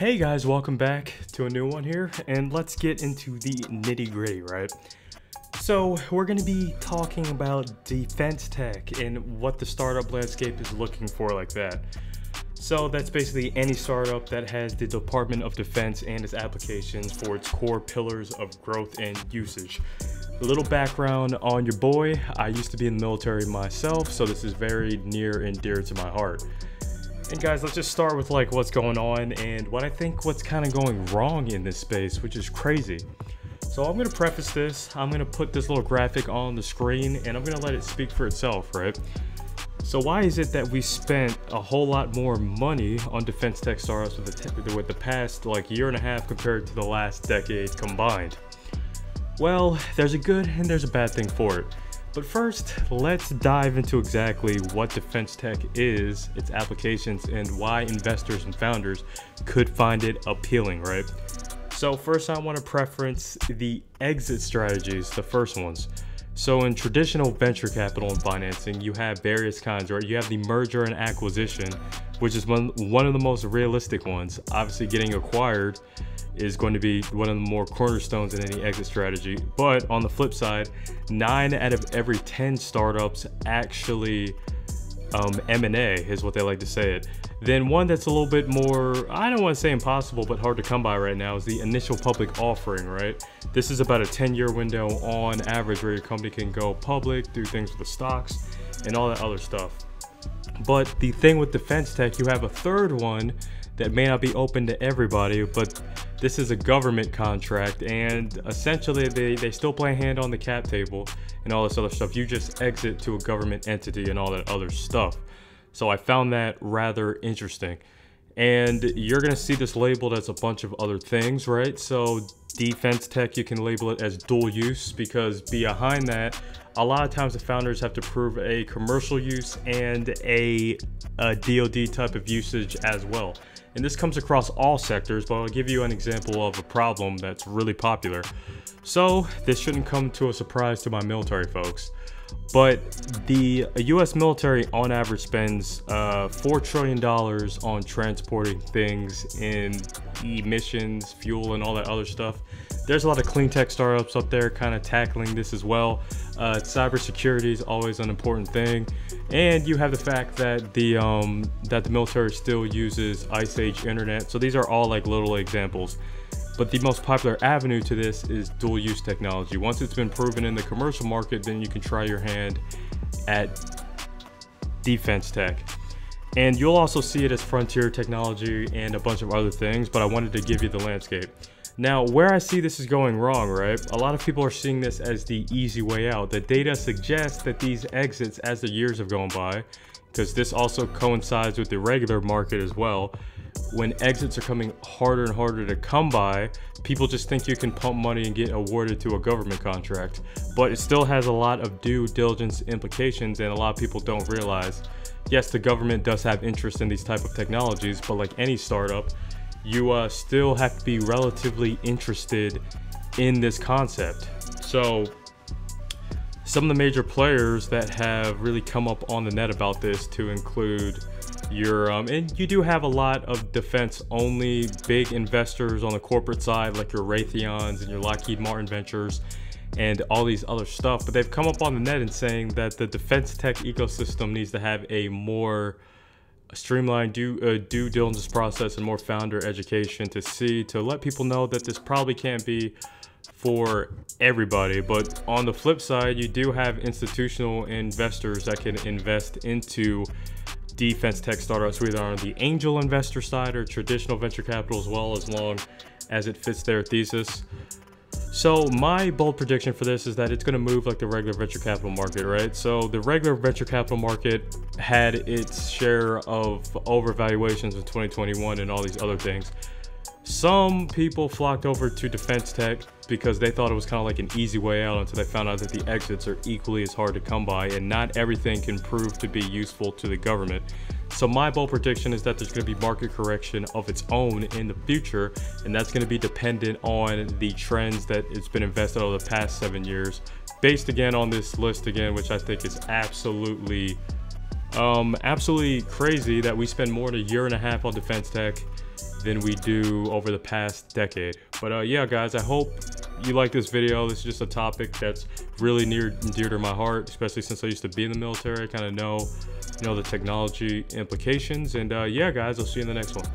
Hey guys, welcome back to a new one here, and let's get into the nitty-gritty, right? So we're going to be talking about defense tech and what the startup landscape is looking for like that. So that's basically any startup that has the Department of Defense and its applications for its core pillars of growth and usage. A little background on your boy: I used to be in the military myself, so this is very near and dear to my heart. And guys, let's just start with like what's going on and what I think what's kind of going wrong in this space, which is crazy. So I'm going to preface this. I'm going to put this little graphic on the screen and I'm going to let it speak for itself, right? So why is it that we spent a whole lot more money on defense tech startups with the past like year and a half compared to the last decade combined? Well, there's a good and there's a bad thing for it. But first, let's dive into exactly what defense tech is, its applications, and why investors and founders could find it appealing, right? So first, I want to preference the exit strategies, the first ones. So in traditional venture capital and financing, you have various kinds, right? You have the merger and acquisition, which is one of the most realistic ones. Obviously, getting acquired is going to be one of the more cornerstones in any exit strategy. But on the flip side, 9 out of every 10 startups actually M&A is what they like to say it. Then one that's a little bit more, I don't want to say impossible, but hard to come by right now is the initial public offering, right? This is about a 10-year window on average where your company can go public, do things with the stocks and all that other stuff. But the thing with defense tech, you have a third one that may not be open to everybody, but this is a government contract, and essentially they still play a hand on the cap table and all this other stuff. You just exit to a government entity and all that other stuff. So I found that rather interesting. And you're gonna see this labeled as a bunch of other things, right? So defense tech, you can label it as dual use, because behind that, a lot of times the founders have to prove a commercial use and a DoD type of usage as well. And this comes across all sectors, but I'll give you an example of a problem that's really popular. So this shouldn't come to a surprise to my military folks, but the US military on average spends $4 trillion on transporting things in emissions, fuel, and all that other stuff. There's a lot of clean tech startups up there kind of tackling this as well. Cybersecurity is always an important thing. And you have the fact that the military still uses Ice Age internet. So these are all like little examples. But the most popular avenue to this is dual use technology. Once it's been proven in the commercial market, then you can try your hand at defense tech. And you'll also see it as frontier technology and a bunch of other things, but I wanted to give you the landscape. Now, where I see this is going wrong, right? A lot of people are seeing this as the easy way out. The data suggests that these exits, as the years have gone by, because this also coincides with the regular market as well, when exits are coming harder and harder to come by, people just think you can pump money and get awarded to a government contract. But it still has a lot of due diligence implications, and a lot of people don't realize, yes, the government does have interest in these type of technologies, but like any startup, you still have to be relatively interested in this concept. So some of the major players that have really come up on the net about this to include your, and you do have a lot of defense only big investors on the corporate side, like your Raytheons and your Lockheed Martin Ventures and all these other stuff, but they've come up on the net and saying that the defense tech ecosystem needs to have a more streamlined due diligence process and more founder education to let people know that this probably can't be for everybody. But on the flip side, you do have institutional investors that can invest into defense tech startups, either on the angel investor side or traditional venture capital, as well, as long as it fits their thesis. So my bold prediction for this is that it's going to move like the regular venture capital market, right? So the regular venture capital market had its share of overvaluations in 2021 and all these other things. Some people flocked over to defense tech because they thought it was kind of like an easy way out, until they found out that the exits are equally as hard to come by and not everything can prove to be useful to the government. So my bold prediction is that there's going to be market correction of its own in the future, and that's going to be dependent on the trends that it's been invested over the past 7 years, based again on this list again, which I think is absolutely crazy that we spend more than a year and a half on defense tech than we do over the past decade. But yeah, guys, I hope you like this video. This is just a topic that's really near and dear to my heart, especially since I used to be in the military. I kind of know, the technology implications. And yeah, guys, I'll see you in the next one.